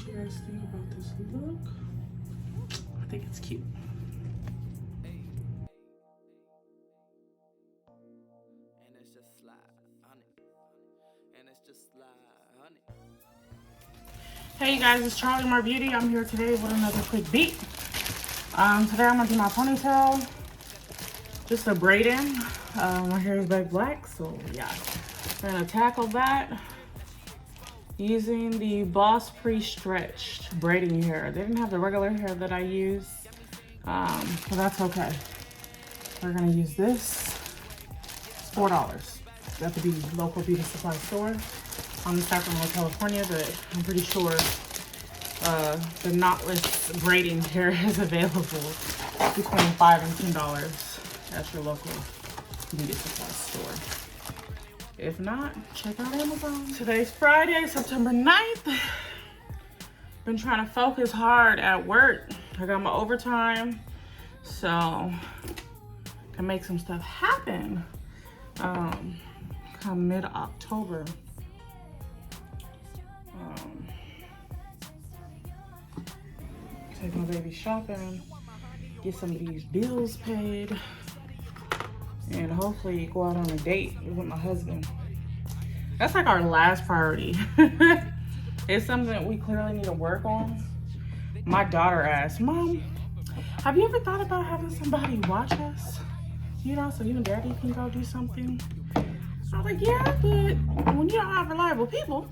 you guys think about this look? I think it's cute. Hey you guys, it's Charlie My Beauty. I'm here today with another quick beat. Today I'm gonna do my ponytail, just a braid in. My hair is back black, so yeah. We're gonna tackle that using the Boss Pre-Stretched braiding hair. They didn't have the regular hair that I use, but that's okay. We're gonna use this. It's $4 at the local beauty supply store. I'm in Sacramento, California, but I'm pretty sure the knotless braiding hair is available between $5 and $10 at your local beauty supply store. If not, check out Amazon. Today's Friday, September 9th. Been trying to focus hard at work. I got my overtime, so can make some stuff happen. Come mid-October. Take my baby shopping, get some of these bills paid, and hopefully go out on a date with my husband. That's like our last priority. It's something that we clearly need to work on. My daughter asked, Mom, have you ever thought about having somebody watch us? You know, so you and Daddy can go do something. I was like, yeah, but when you don't have reliable people.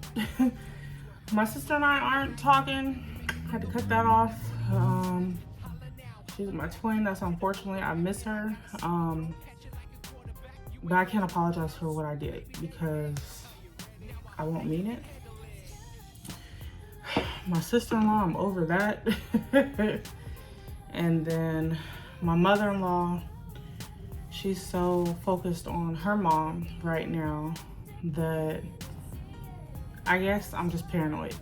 My sister and I aren't talking. Had to cut that off. She's my twin. That's unfortunately, I miss her. But I can't apologize for what I did because I won't mean it. My sister-in-law, I'm over that. And then my mother-in-law, she's so focused on her mom right now that I guess I'm just paranoid.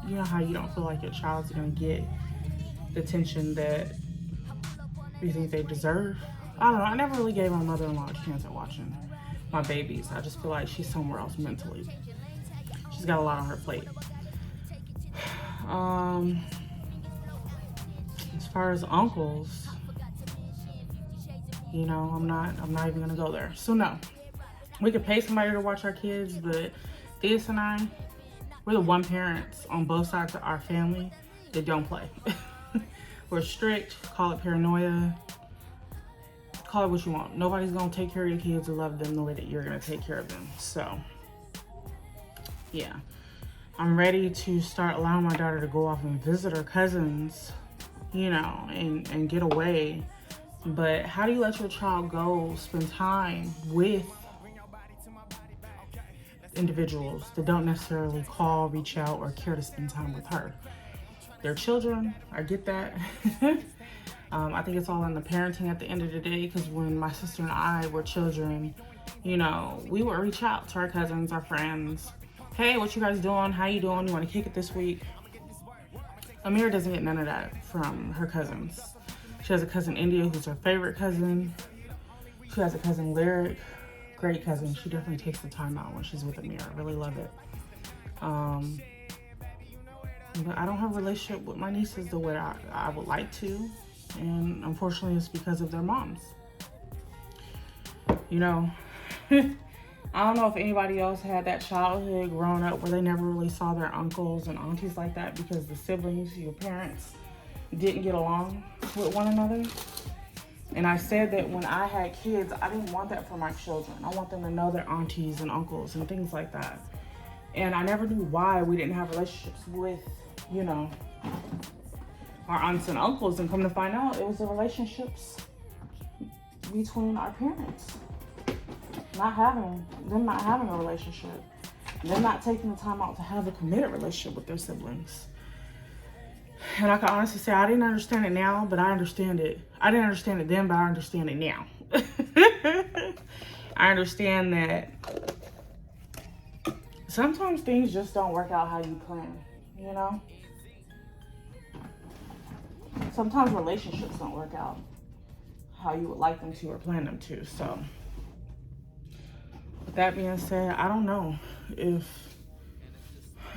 You know how you don't feel like your child's gonna get the attention that you think they deserve? I don't know, I never really gave my mother-in-law a chance at watching my babies. I just feel like she's somewhere else mentally. She's got a lot on her plate. As far as uncles, you know, I'm not even gonna go there. So no, we could pay somebody to watch our kids, but Theus and I, we're the one parents on both sides of our family that don't play. We're strict, call it paranoia, call it what you want. Nobody's gonna take care of your kids or love them the way that you're gonna take care of them. So, yeah. I'm ready to start allowing my daughter to go off and visit her cousins, you know, and get away. But how do you let your child go spend time with individuals that don't necessarily call, reach out, or care to spend time with her? They're children, I get that. I think it's all in the parenting at the end of the day, because when my sister and I were children, you know, we would reach out to our cousins, our friends. Hey, what you guys doing? How you doing? You want to kick it this week? Amira doesn't get none of that from her cousins. She has a cousin India who's her favorite cousin. She has a cousin Lyric, great cousin. She definitely takes the time out when she's with Amira. I really love it. But I don't have a relationship with my nieces the way I would like to. And unfortunately, it's because of their moms. You know, I don't know if anybody else had that childhood growing up where they never really saw their uncles and aunties like that because the siblings, your parents, didn't get along with one another. And I said that when I had kids, I didn't want that for my children. I want them to know their aunties and uncles and things like that. And I never knew why we didn't have relationships with, you know, our aunts and uncles. And come to find out, it was the relationships between our parents. Them not having a relationship. Them not taking the time out to have a committed relationship with their siblings. And I can honestly say I didn't understand it now, but I understand it. I didn't understand it then, but I understand it now. I understand that sometimes things just don't work out how you plan, you know? Sometimes relationships don't work out how you would like them to or plan them to. So, with that being said, I don't know if...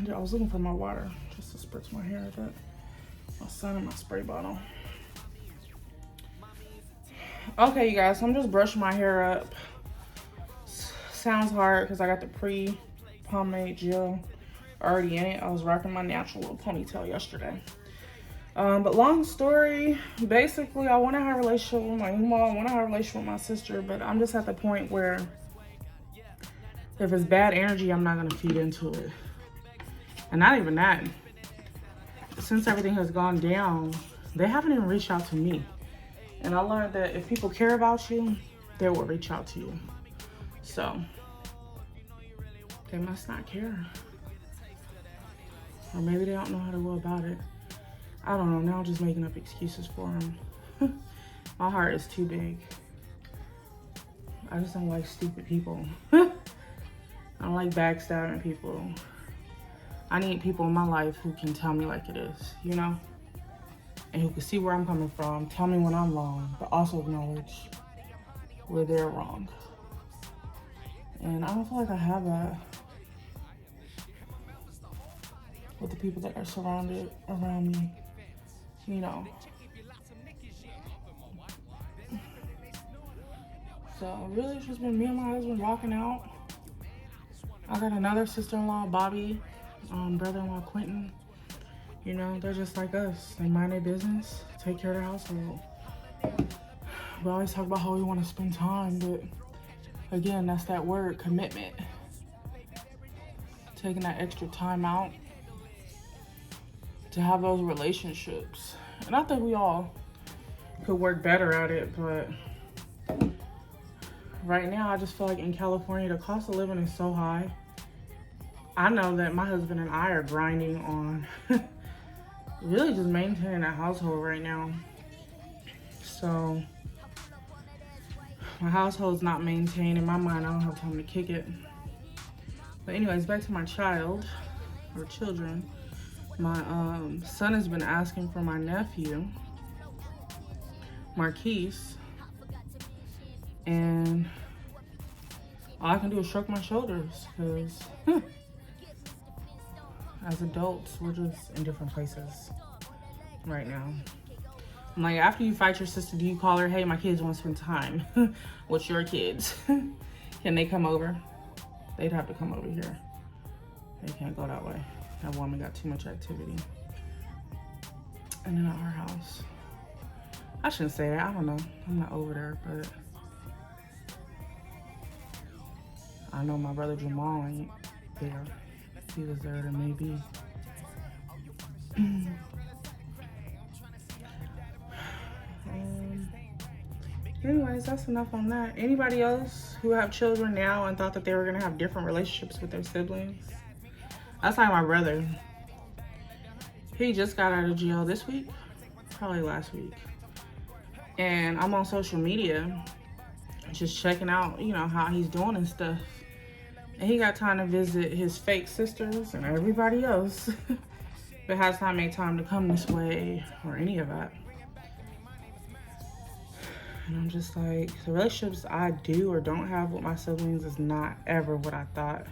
I was looking for more water. Just to spritz my hair. I got my son in my spray bottle. Okay, you guys, so I'm just brushing my hair up. Sounds hard because I got the pre-pomade gel already in it. I was rocking my natural little ponytail yesterday. But long story, basically, I want to have a relationship with my mom. I want to have a relationship with my sister, but I'm just at the point where if it's bad energy, I'm not going to feed into it. And not even that. Since everything has gone down, they haven't even reached out to me. And I learned that if people care about you, they will reach out to you. So, they must not care. Or maybe they don't know how to go about it. I don't know, now I'm just making up excuses for them. My heart is too big. I just don't like stupid people. I don't like backstabbing people. I need people in my life who can tell me like it is, you know? And who can see where I'm coming from, tell me when I'm wrong, but also acknowledge where they're wrong. And I don't feel like I have that with the people that are surrounded around me, you know. So really it's just been me and my husband walking out. I got another sister-in-law, Bobby, brother-in-law, Quentin. You know, they're just like us. They mind their business, take care of their household. We always talk about how we want to spend time, but again, that's that word, commitment. Taking that extra time out to have those relationships. And I think we all could work better at it, but right now I just feel like in California, the cost of living is so high. I know that my husband and I are grinding on really just maintaining a household right now. So my household's not maintained. In my mind, I don't have time to kick it. But anyways, back to my child or children. My son has been asking for my nephew, Marquise, and all I can do is shrug my shoulders because as adults, we're just in different places right now. I'm like, after you fight your sister, do you call her, hey, my kids want to spend time with your kids? Can they come over? They'd have to come over here. They can't go that way. That woman got too much activity. And then at our house. I shouldn't say that, I don't know. I'm not over there, but I know my brother Jamal ain't there. If he was there, then maybe. Anyways, that's enough on that. Anybody else who have children now and thought that they were gonna have different relationships with their siblings? That's like my brother. He just got out of jail this week, probably last week. And I'm on social media, just checking out, you know, how he's doing and stuff. And he got time to visit his fake sisters and everybody else, but has not made time to come this way or any of that. And I'm just like, the relationships I do or don't have with my siblings is not ever what I thought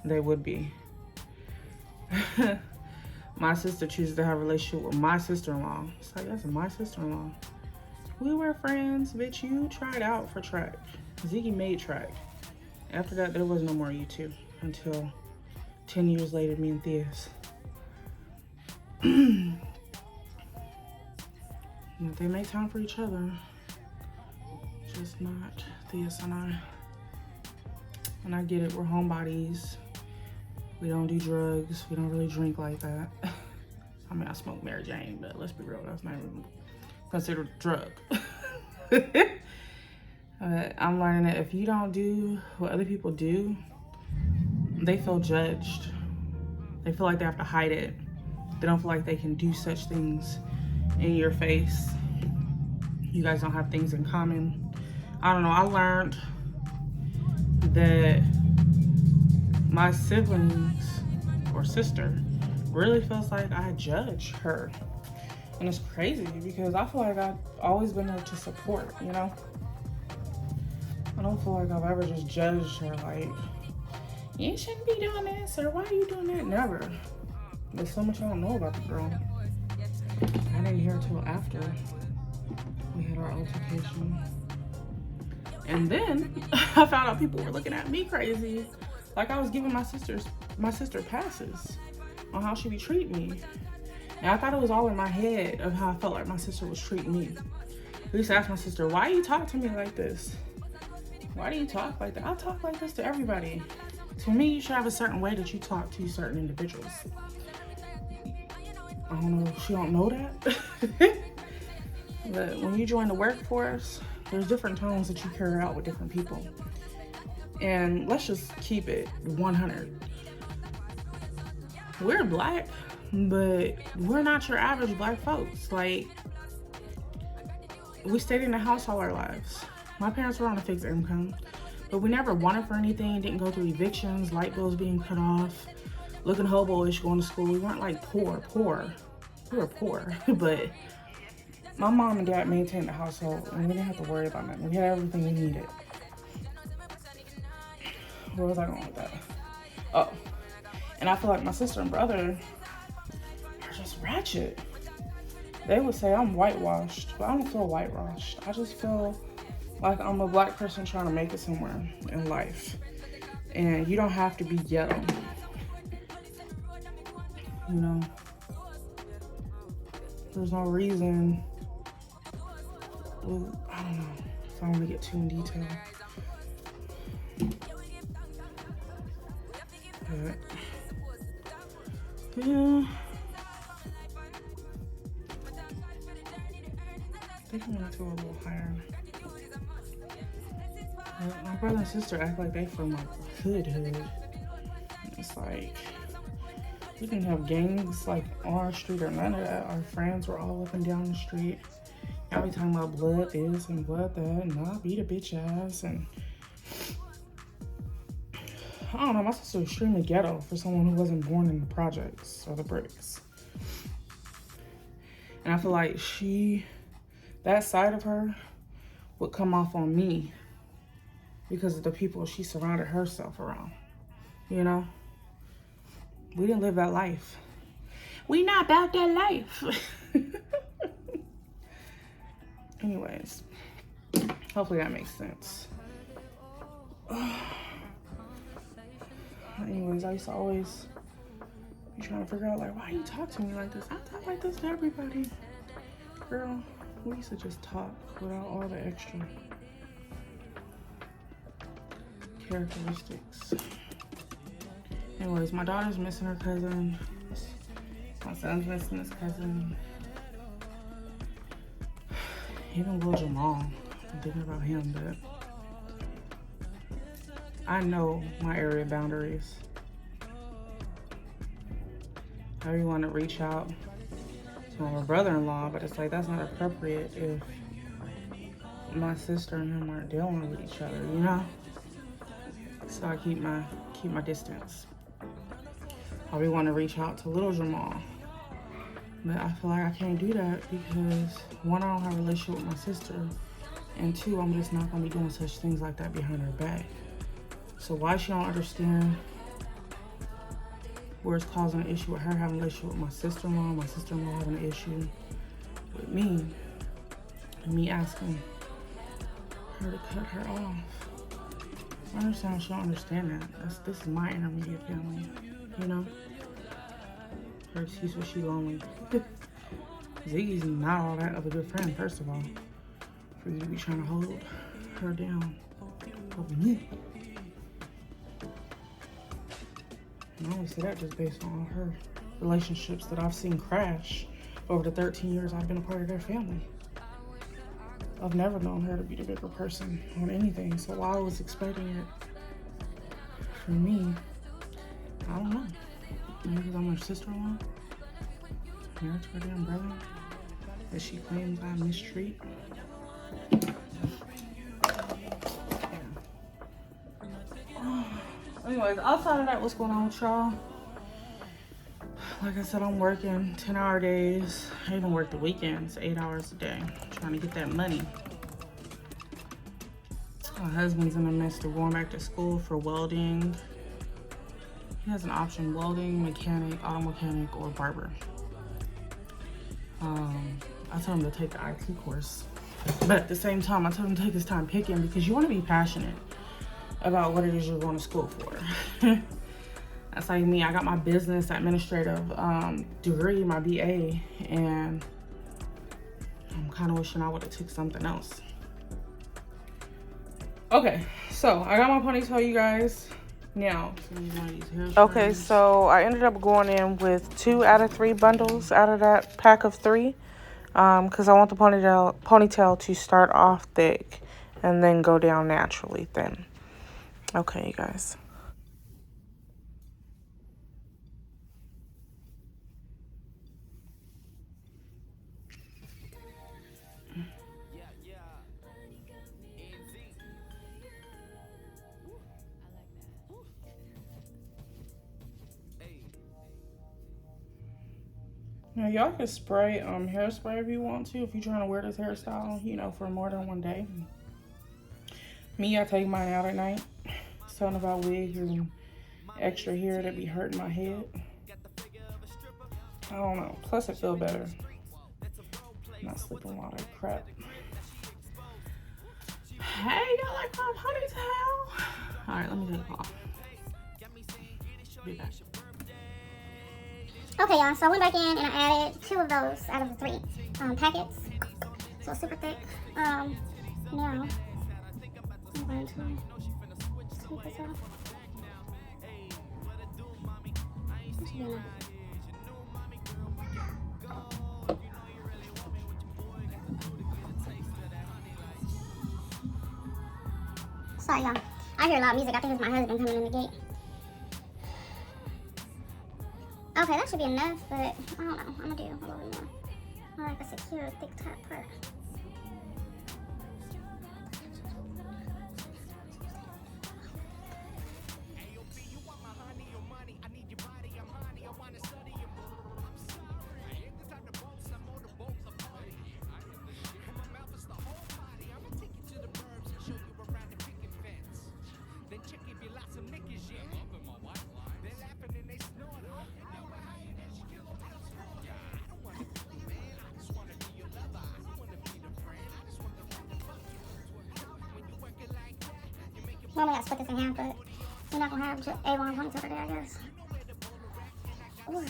they would be. My sister chooses to have a relationship with my sister-in-law. It's like, that's my sister-in-law. We were friends, bitch. You tried out for track. Ziggy made track. After that, there was no more YouTube until 10 years later, me and Theus. They make time for each other. Just not Theus and I. And I get it, we're homebodies. We don't do drugs. We don't really drink like that. I mean, I smoke Mary Jane, but let's be real, that's not even considered a drug. I'm learning that if you don't do what other people do, they feel judged. They feel like they have to hide it. They don't feel like they can do such things in your face. You guys don't have things in common. I don't know, I learned that my siblings or sister really feels like I judge her. And it's crazy because I feel like I've always been there to support, you know? I don't feel like I've ever just judged her like, you shouldn't be doing this or why are you doing that? Never. There's so much I don't know about the girl. I didn't hear it till after we had our altercation. And then I found out people were looking at me crazy. Like I was giving my sister passes on how she would treat me. And I thought it was all in my head of how I felt like my sister was treating me. I used to ask my sister, why do you talk to me like this? Why do you talk like that? I talk like this to everybody. To me, you should have a certain way that you talk to certain individuals. I don't know if she don't know that. But when you join the workforce, there's different tones that you carry out with different people. And let's just keep it 100. We're black, but we're not your average black folks. Like, we stayed in the house all our lives. My parents were on a fixed income, but we never wanted for anything, didn't go through evictions, light bills being cut off, looking hobo-ish going to school. We weren't like poor. We were poor, but my mom and dad maintained the household and we didn't have to worry about nothing. We had everything we needed. Where was I going with that? Oh, and I feel like my sister and brother are just ratchet. They would say I'm whitewashed, but I don't feel whitewashed. I just feel like I'm a black person trying to make it somewhere in life. And you don't have to be ghetto. You know? There's no reason. Well, I don't know. So I don't want to get too in detail. But, yeah. I think I'm gonna go a little higher. But my brother and sister act like they from like hood. It's like we didn't have gangs like on our street or none of that. Our friends were all up and down the street. Y'all be talking about blood this and blood that, and I'll beat a bitch ass. And I don't know, my sister was extremely ghetto for someone who wasn't born in the projects or the bricks. And I feel like that side of her would come off on me because of the people she surrounded herself around. You know? We didn't live that life. We not about that life. Anyways, hopefully that makes sense. Anyways, I used to always be trying to figure out, like, why you talk to me like this? I talk like this to everybody. Girl, we used to just talk without all the extra characteristics. Anyways, my daughter's missing her cousin. My son's missing his cousin. Even little Jamal. I'm thinking about him, but I know my area boundaries. I really want to reach out to my brother-in-law, but it's like that's not appropriate if my sister and him aren't dealing with each other, you know? So I keep my distance. I really want to reach out to little Jamal, but I feel like I can't do that because one, I don't have a relationship with my sister, and two, I'm just not gonna be doing such things like that behind her back. So why she don't understand where it's causing an issue with her having a relationship with my sister-in-law having an issue with me, and me asking her to cut her off. I understand she don't understand that. This is my intermediate family, you know? Her excuse was she lonely. Ziggy's not all that of a good friend, first of all, for you to be trying to hold her down over me. And I only say that just based on all her relationships that I've seen crash over the 13 years I've been a part of their family. I've never known her to be the bigger person on anything, so while I was expecting it for me, I don't know. Maybe because I'm her sister-in-law, married to her damn brother, that she claims I mistreat. Anyways, outside of that, what's going on with y'all? Like I said, I'm working 10-hour days. I even work the weekends, 8 hours a day, trying to get that money. My husband's in the midst of going back to school for welding. he has an option: welding, mechanic, auto mechanic, or barber. I told him to take the IT course, but at the same time, I told him to take his time picking because you want to be passionate about what it is you're going to school for. That's like me. I got my business administrative degree, my BA, and I'm kind of wishing I would have took something else. Okay, so I got my ponytail, you guys. Now, okay, so I ended up going in with 2 out of 3 bundles out of that pack of 3, because I want the ponytail to start off thick and then go down naturally thin. Okay, you guys. Now, y'all can spray hairspray if you want to, if you're trying to wear this hairstyle, you know, for more than one day. Me, I take mine out at night. Something about wigs and extra hair that be hurting my head. I don't know. Plus, it feel better. Not sleeping water. Crap. Hey, y'all like my ponytail? All right, let me take it off. Be back. Okay, y'all, so I went back in and I added 2 of those out of the 3 packets. So super thick. Now, I'm going to take this off. This should be enough. Sorry, y'all. I hear loud music. I think it's my husband coming in the gate. Okay, that should be enough, but I don't know. I'm gonna do a little bit more. I like a secure, thick top part. Normally I split this in half, but we're not gonna have A1 ponytail today, I guess. Ooh.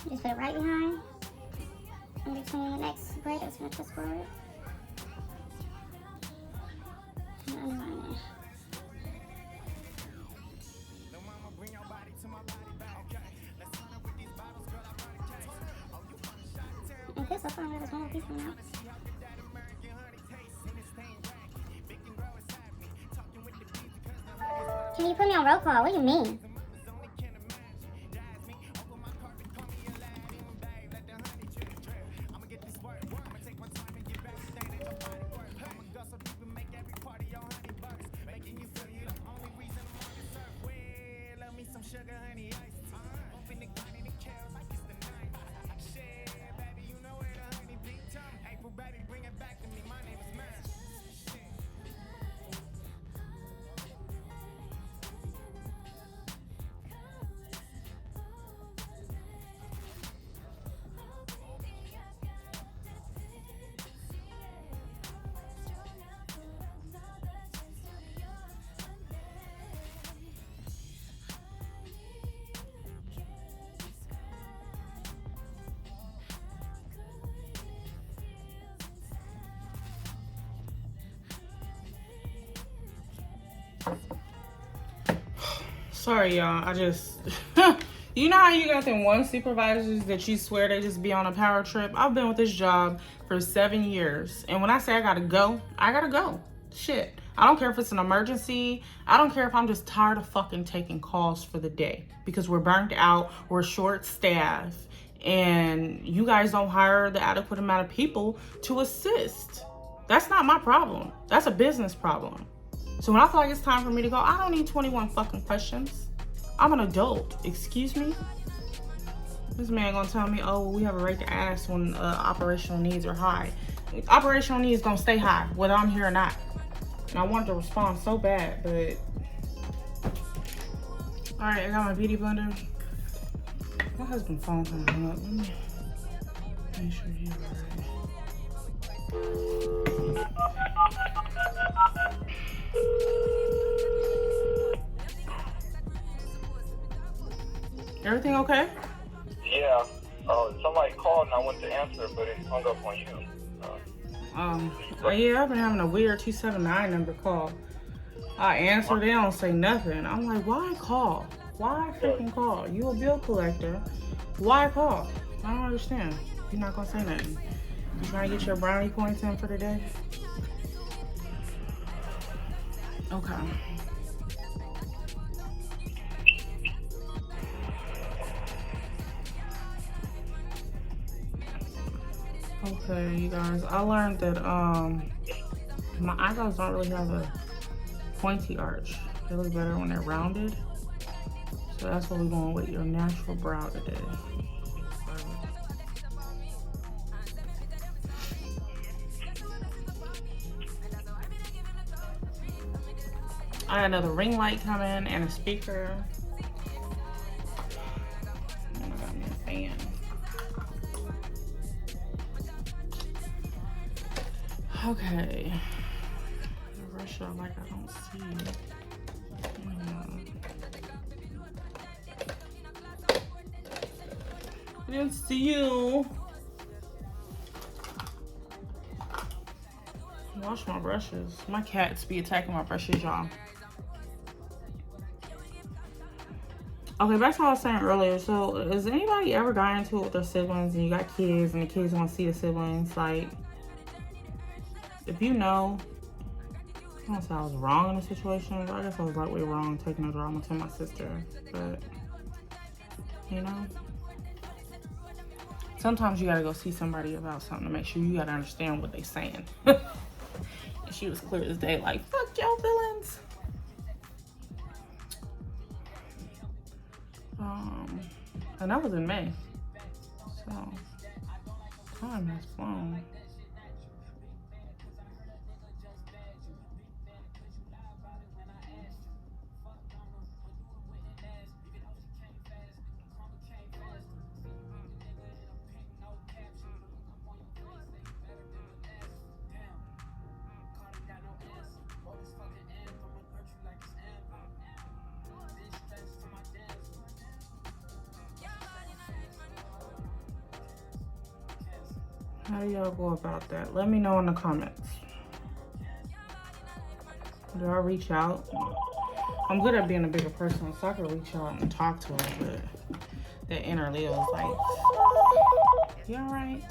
Just put it right behind, in between the next braid that's gonna twist forward. And underline it. And this, I found out there's one more piece coming out. Can you put me on roll call? What do you mean? Sorry, y'all. I just, you know how you got them one supervisors that you swear they just be on a power trip? I've been with this job for 7 years. And when I say I gotta go, I gotta go. Shit. I don't care if it's an emergency. I don't care if I'm just tired of fucking taking calls for the day because we're burnt out, we're short staffed, and you guys don't hire the adequate amount of people to assist. That's not my problem. That's a business problem. So when I feel like it's time for me to go, I don't need 21 fucking questions. I'm an adult. Excuse me? This man gonna tell me, oh, we have a right to ask when operational needs are high. Operational needs gonna stay high, whether I'm here or not. And I wanted to respond so bad, but... Alright, I got my beauty blender. My husband's phone trying to hang up. Let me make sure he's alright. Everything okay? Yeah. Somebody called and I went to answer, but it hung up on you. Yeah, I've been having a weird 279 number call. I answer, they don't say nothing. I'm like, why call? Why freaking call? You a bill collector. Why call? I don't understand. You're not gonna say nothing. You trying to get your brownie points in for the day? Okay. Okay, you guys, I learned that my eyebrows don't really have a pointy arch. They look better when they're rounded. So that's what we're going with, your natural brow today. I got another ring light coming and a speaker. And I got me a fan. Okay. The brush up like I don't see it. I didn't see you. Wash my brushes. My cats be attacking my brushes, y'all. Okay, back to what I was saying earlier. So, has anybody ever gotten into it with their siblings and you got kids and the kids want to see the siblings? Like, if you know, I don't say I was wrong in the situation, but I guess I was like way wrong taking the drama to my sister. But, you know, sometimes you gotta go see somebody about something to make sure you gotta understand what they saying. And she was clear as day, like, fuck your feelings. And that was in May. So, time has flown. How do y'all go about that? Let me know in the comments. Do I reach out? I'm good at being a bigger person, so I can reach out and talk to her, but that inner Leo is like, you alright?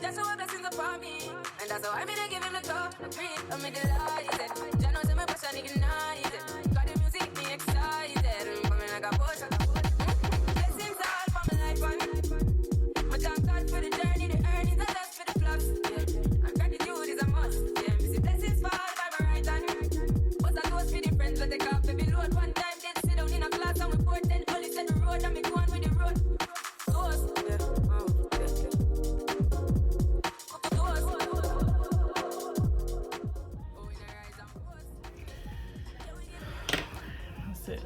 That's how blessings upon me. And that's how I'm gonna give him the top. I'm delighted. Jah knows my passion ignited. Got the music me excited. Coming like a potion. Blessings all for my life and my thank God for the journey, the earnings, and that's for the plus. Yeah. And gratitude is a must. Yeah. Me see blessings fall by my right hand. But I goes for the friends that take off baby load. One time did sit down in a class and we poured then only said the road and me go on with the road. Toast. Yeah. That's it.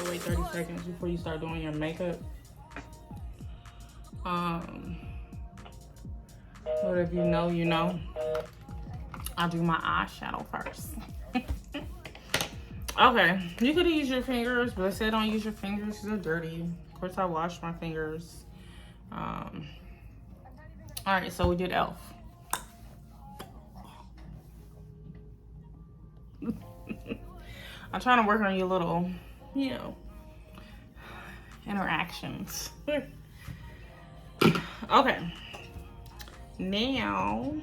Wait 30 seconds before you start doing your makeup. But if you know, you know. I'll do my eyeshadow first. Okay, you could use your fingers, but I said don't use your fingers because they're dirty. Of course, I washed my fingers. All right, so we did Elf. I'm trying to work on your little, you know, interactions. Okay, now.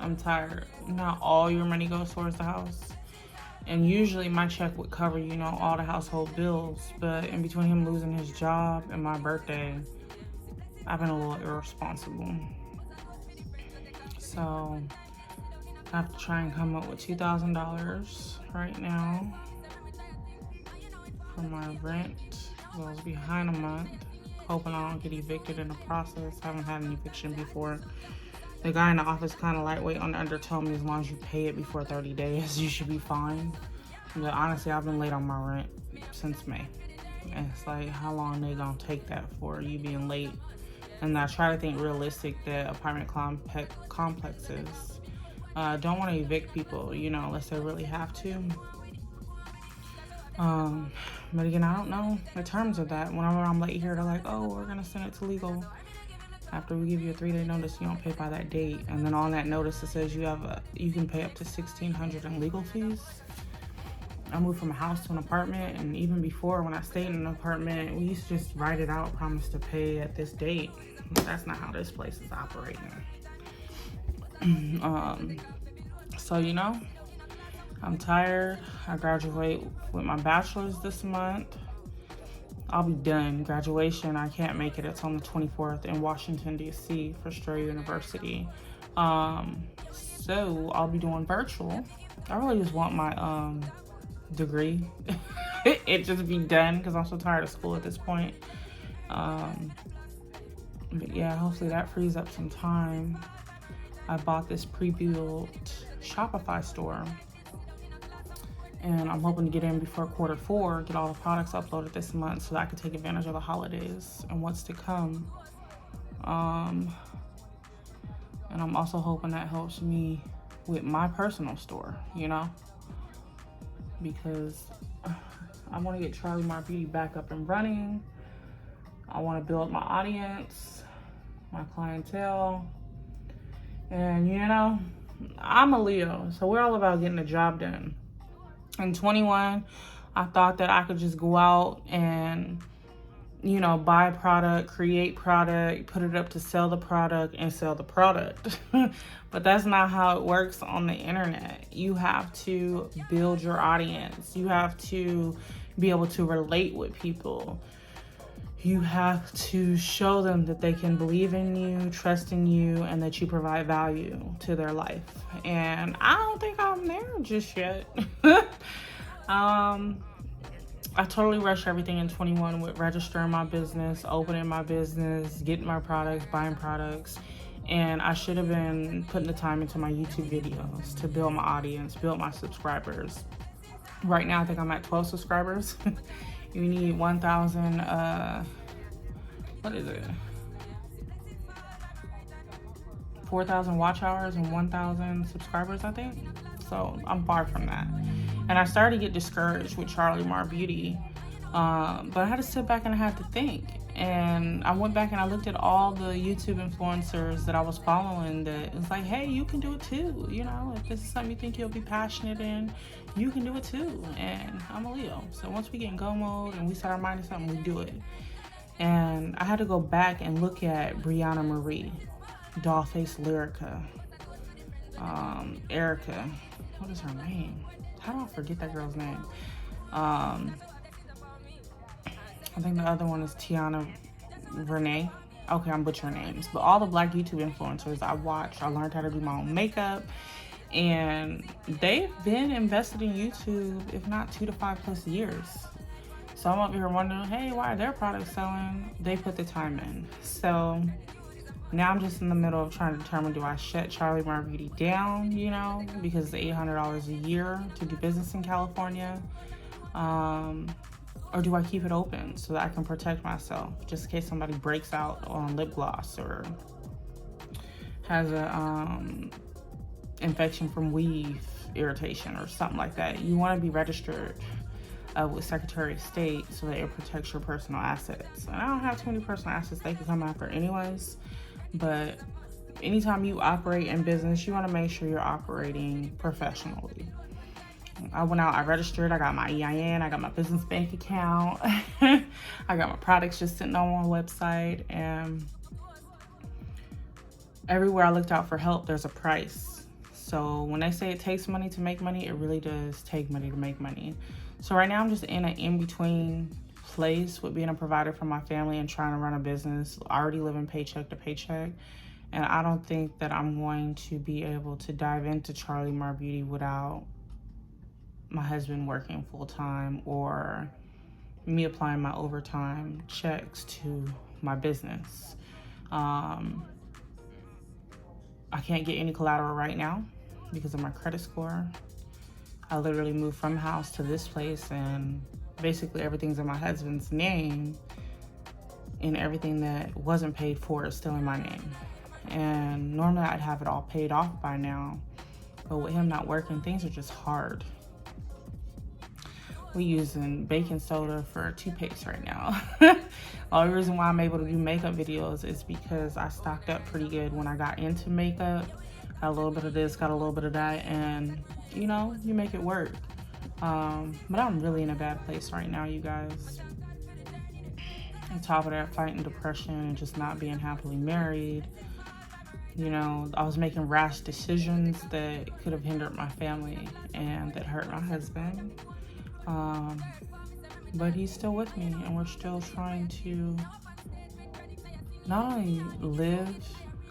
I'm tired. Not all your money goes towards the house. And usually my check would cover, you know, all the household bills. But in between him losing his job and my birthday, I've been a little irresponsible. So I have to try and come up with $2,000 right now for my rent. I was behind a month, hoping I don't get evicted in the process. I haven't had an eviction before. The guy in the office kind of lightweight on the under told me as long as you pay it before 30 days, you should be fine. But honestly, I've been late on my rent since May. And it's like, how long they gonna take that for, you being late? And I try to think realistic that apartment complexes don't want to evict people, you know, unless they really have to. But again, I don't know the terms of that. Whenever I'm late here, they're like, oh, we're gonna send it to legal. After we give you a 3-day notice, you don't pay by that date. And then on that notice, it says you can pay up to $1,600 in legal fees. I moved from a house to an apartment, and even before, when I stayed in an apartment, we used to just write it out, promise to pay at this date. That's not how this place is operating. So, you know, I'm tired. I graduate with my bachelor's this month. I'll be done. Graduation, I can't make it. It's on the 24th in Washington, D.C. for Strayer University. So I'll be doing virtual. I really just want my degree. It just be done because I'm so tired of school at this point. But yeah, hopefully that frees up some time. I bought this pre-built Shopify store. And I'm hoping to get in before Q4, get all the products uploaded this month so that I can take advantage of the holidays and what's to come. And I'm also hoping that helps me with my personal store, you know? Because I want to get Charlie Mar Beauty back up and running. I want to build my audience, my clientele. And, you know, I'm a Leo, so we're all about getting the job done. In 21, I thought that I could just go out and, you know, buy product, create product, put it up to sell the product and sell the product. But that's not how it works on the internet. You have to build your audience. You have to be able to relate with people. You have to show them that they can believe in you, trust in you, and that you provide value to their life. And I don't think I'm there just yet. I totally rushed everything in 21 with registering my business, opening my business, getting my products, buying products. And I should have been putting the time into my YouTube videos to build my audience, build my subscribers. Right now, I think I'm at 12 subscribers. You need 1,000, what is it? 4,000 watch hours and 1,000 subscribers, I think. So I'm far from that. And I started to get discouraged with Charlie Mar Beauty. But I had to sit back and I had to think. And I went back and I looked at all the YouTube influencers that I was following that it's like, hey, you can do it too. You know, if this is something you think you'll be passionate in, you can do it too. And I'm a Leo. So once we get in go mode and we set our mind to something, we do it. And I had to go back and look at Brianna Marie, Dollface Lyrica, Erica. What is her name? How do I forget that girl's name? I think the other one is Tiana Renee. Okay, I'm butchering names. But all the black YouTube influencers I watched, I learned how to do my own makeup. And they've been invested in YouTube, if not 2 to 5 plus years. So I'm up here wondering, hey, why are their products selling? They put the time in. So now I'm just in the middle of trying to determine, do I shut Charlie Mar Beauty down, you know, because it's $800 a year to do business in California. Or do I keep it open so that I can protect myself just in case somebody breaks out on lip gloss or has a infection from weave irritation or something like that. You want to be registered with Secretary of State so that it protects your personal assets. And I don't have too many personal assets they can come after anyways, but anytime you operate in business, you want to make sure you're operating professionally. I went out, I registered, I got my EIN, I got my business bank account, I got my products just sitting on my website, and everywhere I looked out for help, there's a price. So when they say it takes money to make money, it really does take money to make money. So right now I'm just in an in-between place with being a provider for my family and trying to run a business. I already living paycheck to paycheck, and I don't think that I'm going to be able to dive into Charlie Mar Beauty without my husband working full-time or me applying my overtime checks to my business. I can't get any collateral right now because of my credit score. I literally moved from house to this place and basically everything's in my husband's name, and everything that wasn't paid for is still in my name. And normally I'd have it all paid off by now, but with him not working, things are just hard. We using baking soda for toothpaste right now. The only reason why I'm able to do makeup videos is because I stocked up pretty good when I got into makeup. Got a little bit of this, got a little bit of that, and you know, you make it work. But I'm really in a bad place right now, you guys. On top of that, fighting depression and just not being happily married. You know, I was making rash decisions that could have hindered my family and that hurt my husband. But he's still with me, and we're still trying to not only live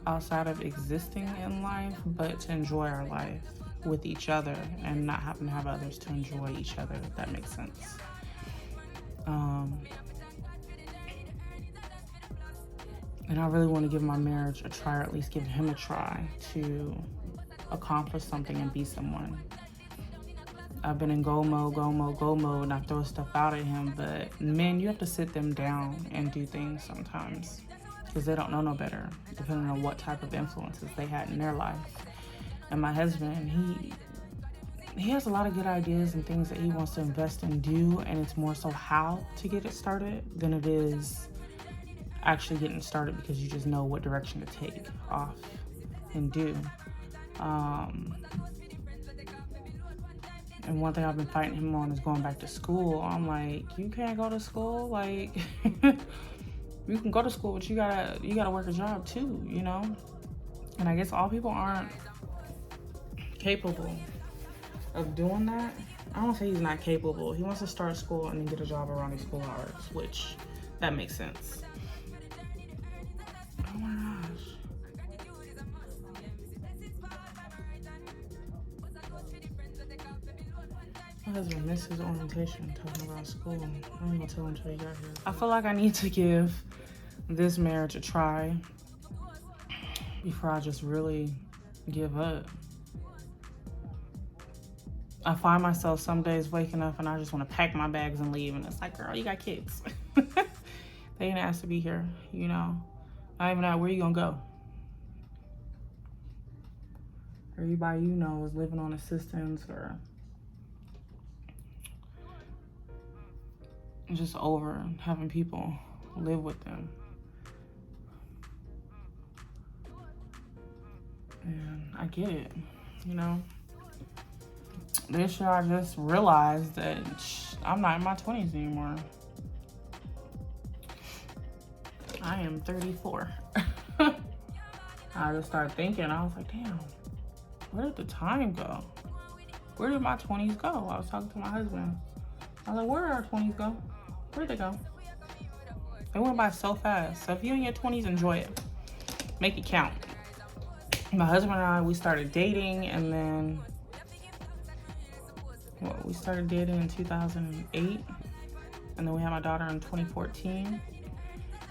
outside of existing in life, but to enjoy our life with each other and not having to have others to enjoy each other, if that makes sense. And I really want to give my marriage a try, or at least give him a try to accomplish something and be someone. I've been in go mode, and I throw stuff out at him, but men, you have to sit them down and do things sometimes because they don't know no better, depending on what type of influences they had in their life. And my husband, he has a lot of good ideas and things that he wants to invest and do, and it's more so how to get it started than it is actually getting started, because you just know what direction to take off and do. And one thing I've been fighting him on is going back to school. I'm like, you can't go to school. Like, you can go to school, but you gotta work a job too, you know? And I guess all people aren't capable of doing that. I don't say he's not capable. He wants to start school and then get a job around his school hours, which that makes sense. Oh my gosh. husband missed his orientation talking about school. I ain't gonna tell him until he got here. I feel like I need to give this marriage a try before I just really give up. I find myself some days waking up and I just want to pack my bags and leave. And it's like, girl, you got kids. They ain't asked to be here, you know. I even know where you gonna go. Everybody you know is living on assistance or just over having people live with them. And I get it, you know. This year I just realized that I'm not in my 20s anymore. I am 34. I just started thinking, I was like, damn, where did the time go? Where did my 20s go? I was talking to my husband. I was like, where did our 20s go? Where'd they go? They went by so fast. So if you're in your 20s, enjoy it. Make it count. My husband and I, we started dating, and then we started dating in 2008, and then we had my daughter in 2014.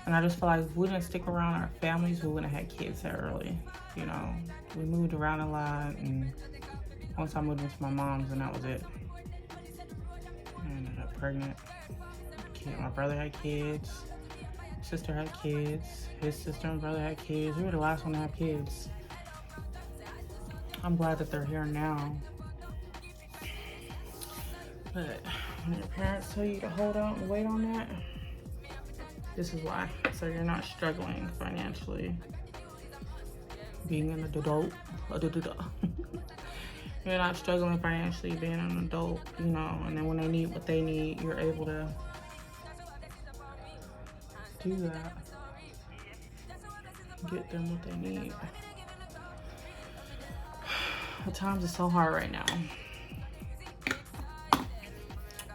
And I just feel like if we didn't stick around our families, we wouldn't have had kids that early. You know, we moved around a lot, and once I moved into my mom's, and that was it. I ended up pregnant. My brother had kids. Sister had kids. His sister and brother had kids. We were the last one to have kids. I'm glad that they're here now. But when your parents tell you to hold out and wait on that, this is why. So you're not struggling financially. Being an adult. You're not struggling financially being an adult, you know, and then when they need what they need, you're able to do that. Get them what they need. The times are so hard right now.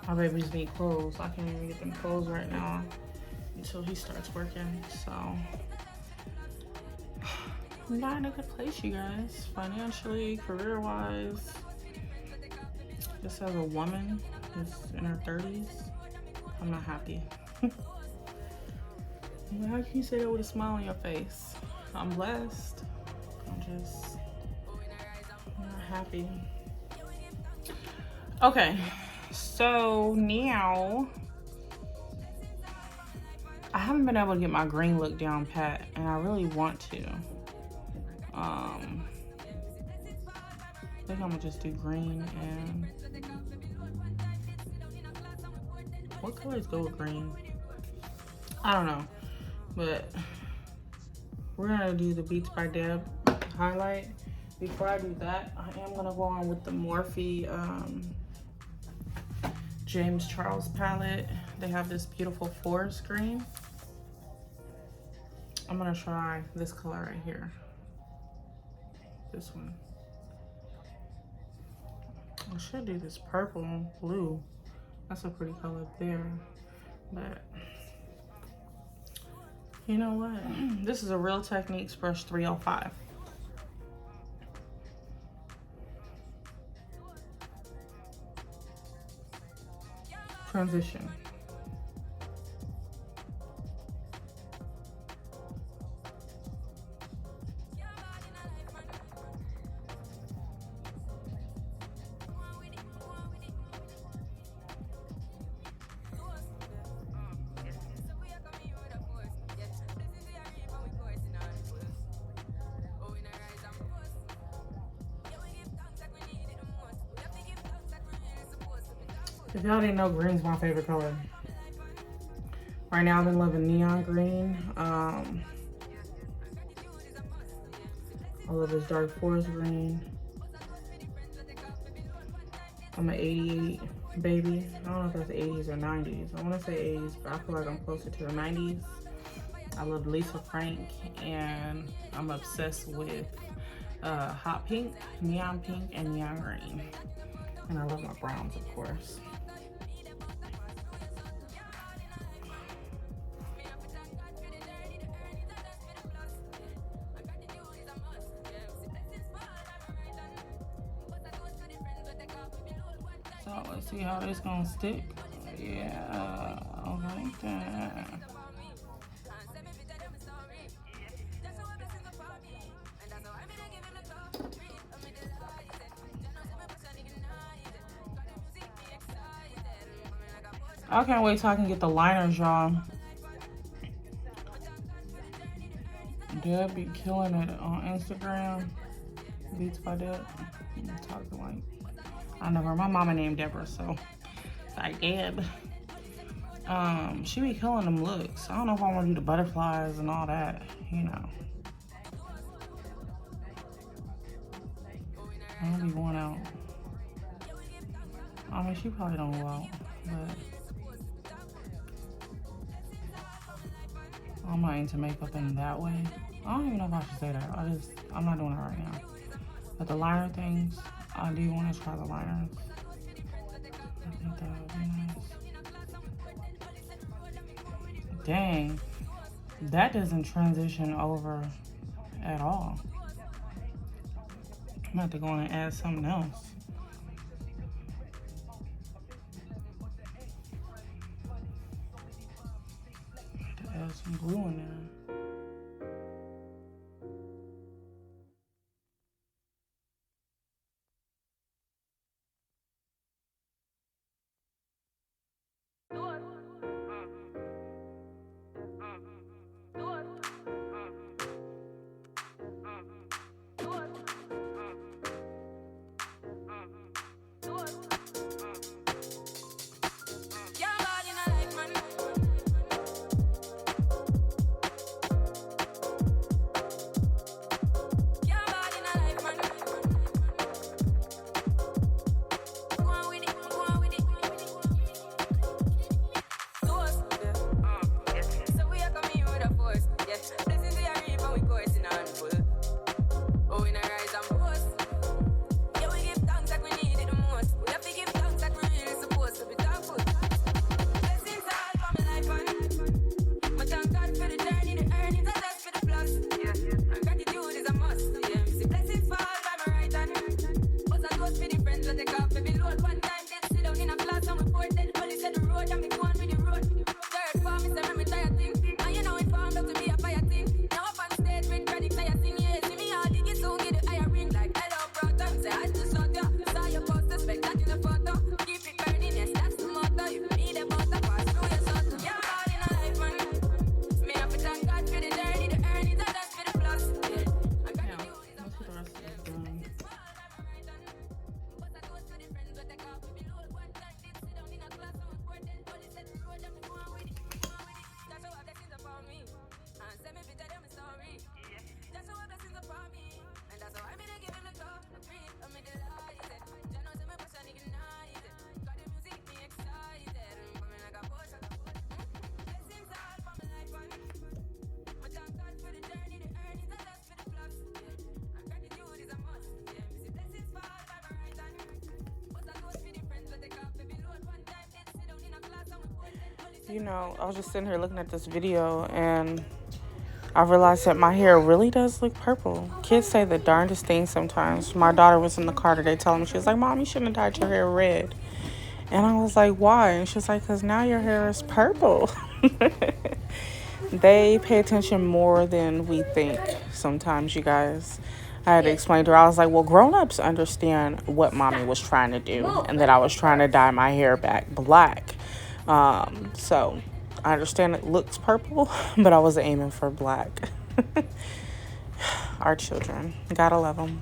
My babies need clothes. I can't even get them clothes right now until he starts working. So I'm not in a good place, you guys. Financially, career-wise. Just as a woman who's in her 30s, I'm not happy. How can you say that with a smile on your face? I'm blessed. I'm just not happy. Okay, so now I haven't been able to get my green look down pat, and I really want to. I think I'm gonna just do green. And what colors go with green? I don't know, but we're gonna do the Beats by Deb highlight. Before I do that, I am gonna go on with the Morphe James Charles palette. They have this beautiful forest green. I'm gonna try this color right here. This one. I should do this purple and blue. That's a pretty color there. But you know what? This is a Real Techniques brush 305. Transition. If y'all didn't know, green's my favorite color. Right now I've been loving neon green. I love this dark forest green. I'm an 88 baby. I don't know if that's 80s or 90s. I want to say 80s, but I feel like I'm closer to the 90s. I love Lisa Frank, and I'm obsessed with hot pink, neon pink, and neon green. And I love my browns, of course. So let's see how this gonna stick. Yeah, like that. I can't wait till I can get the liners, y'all. Deb be killing it on Instagram. Beats by Deb. I'm talking like, I know her. My mama named Deborah, so it's like Deb. She be killing them looks. I don't know if I want to do the butterflies and all that, you know. I don't be going out. I mean, she probably don't go out, but I'm not into makeup in that way. I don't even know if I should say that. I'm not doing it right now. But the liner things, I do want to try the liners. I think that would be nice. Dang, that doesn't transition over at all. I'm gonna have to go in and add something else. Add some glue in there. You know, I was just sitting here looking at this video and I realized that my hair really does look purple. Kids say the darndest things sometimes. My daughter was in the car today telling me, she was like, Mom, you shouldn't have dyed your hair red. And I was like, why? And she was like, because now your hair is purple. They pay attention more than we think sometimes, you guys. I had to explain to her. I was like, well, grown-ups understand what mommy was trying to do and that I was trying to dye my hair back black. So I understand it looks purple, but I was aiming for black. Our children, gotta love them.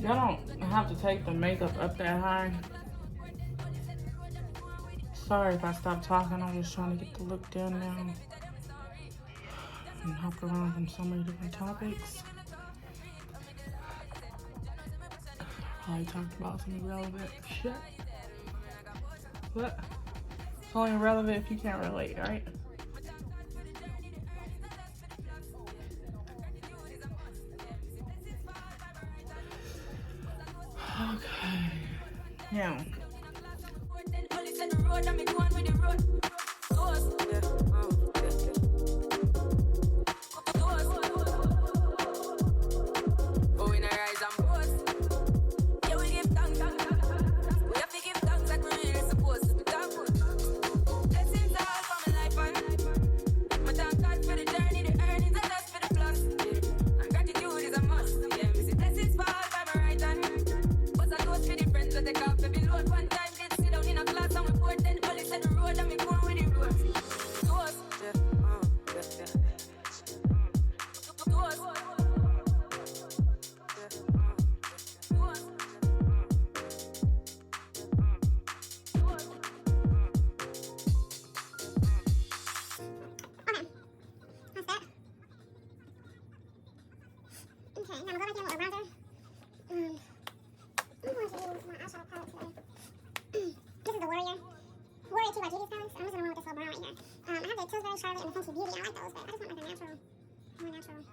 Y'all don't have to take the makeup up that high. Sorry if I stopped talking. I'm just trying to get the look done now. And hop around from so many different topics. Probably talked about some irrelevant shit. But it's only relevant if you can't relate, right? Okay. Now. Okay, now I'm going to get a little bronzer. I'm going to use my eyeshadow palette today. This is the Warrior 2 by Judy's palette. I'm just going to run with this little brown right here. I have the Pillsbury Charlotte and the Fenty Beauty. I like those, but I just want like a natural, more natural brown.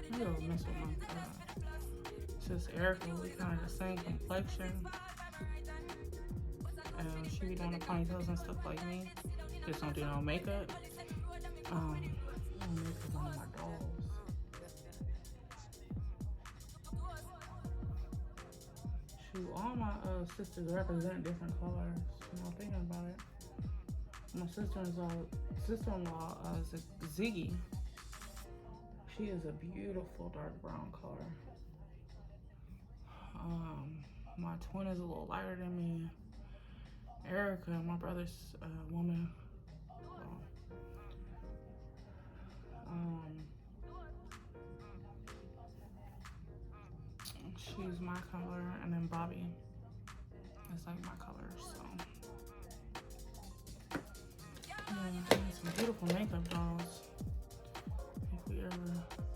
I don't mess with my sis Erica. We kind of the same complexion. And she be doing the ponytails and stuff like me. Just don't do no makeup. Makeup on my dolls. Shoot, all my sisters represent different colors. You know, thinking about it. My sister-in-law is Ziggy. She is a beautiful dark brown color. My twin is a little lighter than me. Erica, my brother's woman. She's my color, and then Bobby is like my color. So yeah, some beautiful makeup dolls. If we ever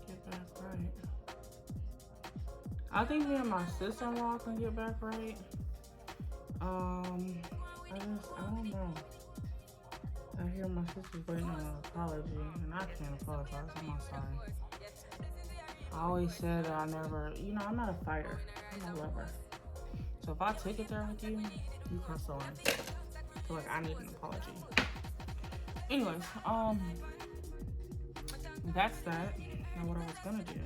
get back right, I think me and my sister-in-law can get back right. I don't know. I hear my sister's waiting on an apology, and I can't apologize. I'm not sorry. I always said that I never, you know, I'm not a fighter. I'm a lover. So if I took it there with you, you cross the line. So like, I need an apology. Anyways, that's that. Now what I was gonna do.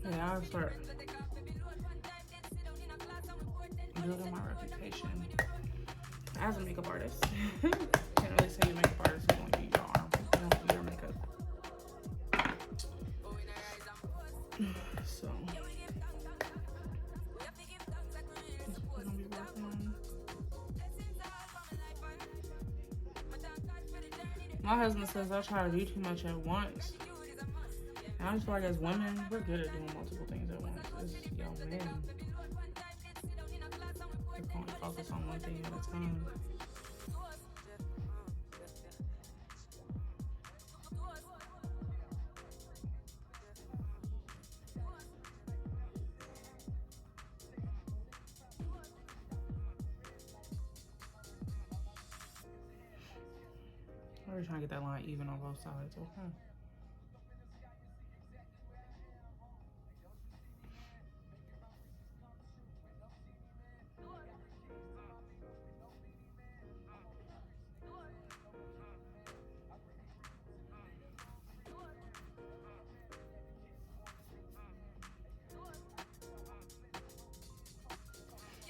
Yeah, I'll start building my reputation as a makeup artist. Can't really say you're a makeup artist if you don't use your arm. You don't do your makeup. So, we're gonna be working on. My husband says I try to do too much at once. And I just feel like as women, we're good at doing multiple things at once. It's young men. They can only focus on one thing at a time. We're trying to get that line even on both sides, okay?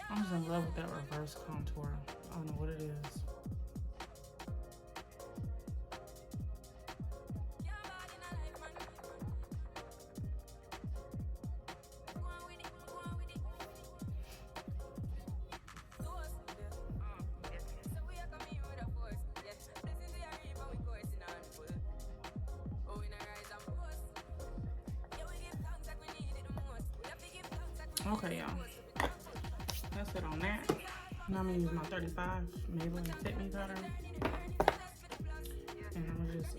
I'm just in love with that reverse contour. I don't know what it is. Okay, y'all. That's it on that. Now I'm gonna use my 35 Maybelline Fit Me powder. And I'm gonna just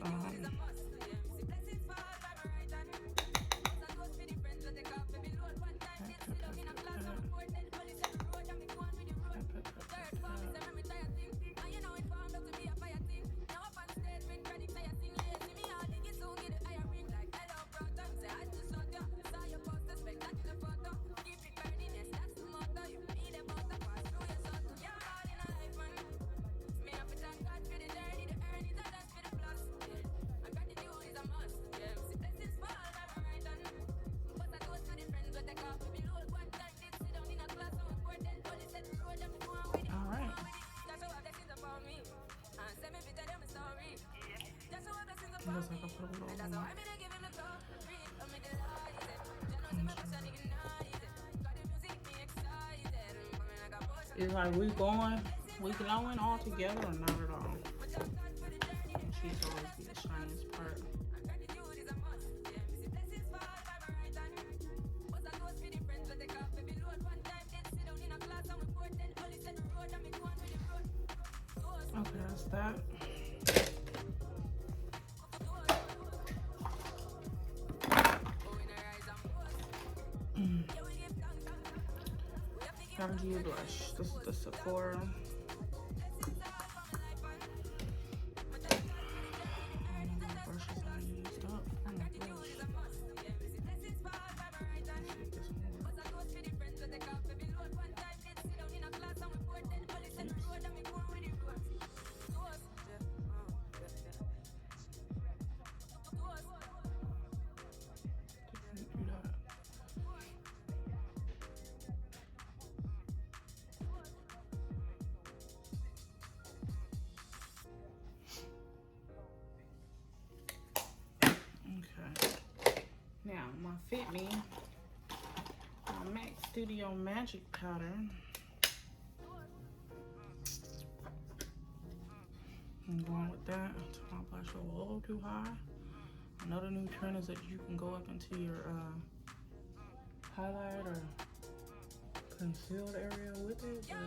looks like I put a little on my It's like we glowing all together or not at all. And she's always be the shiniest part. Okay, that's that. Gotta do your blush. This is the Sephora. Brushes I used up. Oh my gosh. fit me. My MAC Studio Magic powder. I'm going with that until my blush a little too high. Another new trend is that you can go up into your highlight or concealed area with it, but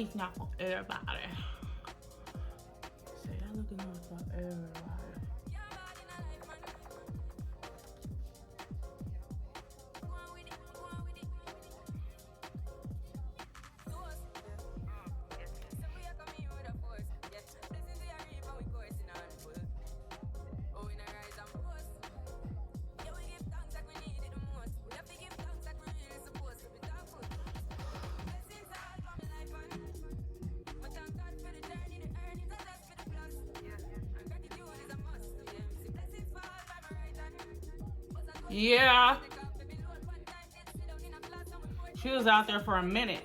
it's not for everybody. Say that looking good for everybody. Yeah. She was out there for a minute.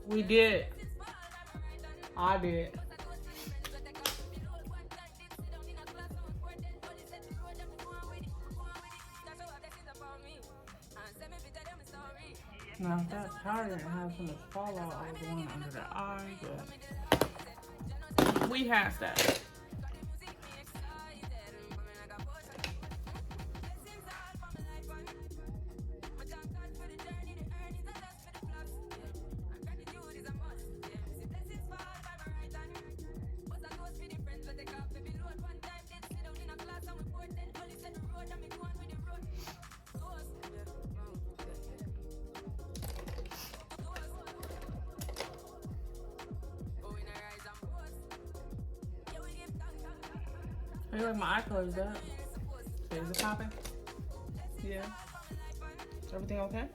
We did. I did. Now if that powder didn't have so much fallout, I was going under the eye, but we passed that. I feel like my eye color is up. So is it popping? Yeah. Is everything okay?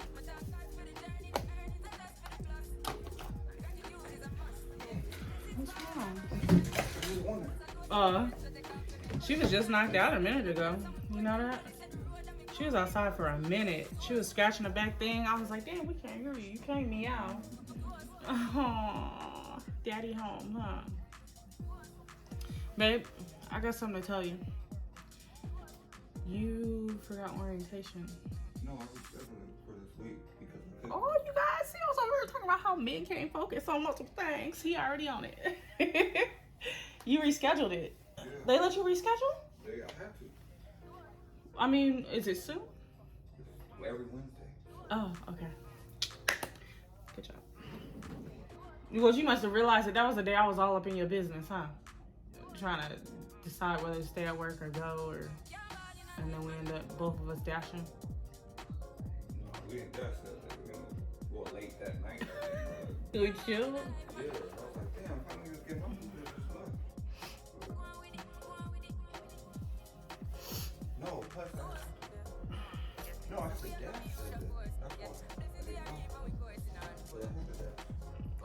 What's wrong? She was just knocked out a minute ago. You know that? She was outside for a minute. She was scratching the back thing. I was like, damn, we can't hear you. You can't meow. Oh, daddy home, huh? Babe, I got something to tell you. You forgot orientation. No, I was scheduling for this week because I couldn't. Oh, you guys, see, I was over here talking about how men can't focus on multiple things. He already on it. You rescheduled it. Yeah. They let you reschedule? I had to. I mean, is it soon? Every Wednesday. Oh, okay. Good job. Because you must have realized that was the day I was all up in your business, huh? Trying to decide whether to stay at work or go, and then we end up both of us dashing. No, we didn't dash that day. We were late that night. We chill? Yeah, I was like, damn, how niggas getting up to this stuff? No, plus no, I said dash that day. That's why I didn't know. But I had to dash.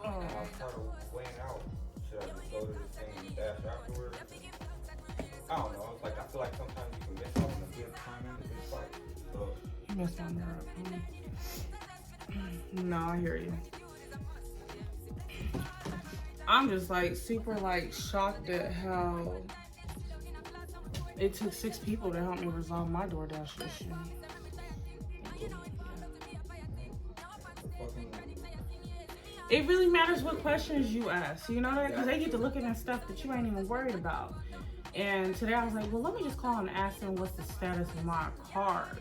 Oh. And I started weighing out. Should I just go to this thing and dash afterwards? I don't know. It's like, I feel like sometimes you can miss out on a good time in this fight. So, You missed on that. No, I hear you. I'm just like super like shocked at how it took 6 people to help me resolve my DoorDash issue. It really matters what questions you ask, you know that? Because they get to looking at stuff that you ain't even worried about. And today I was like, well, let me just call and ask them what's the status of my card.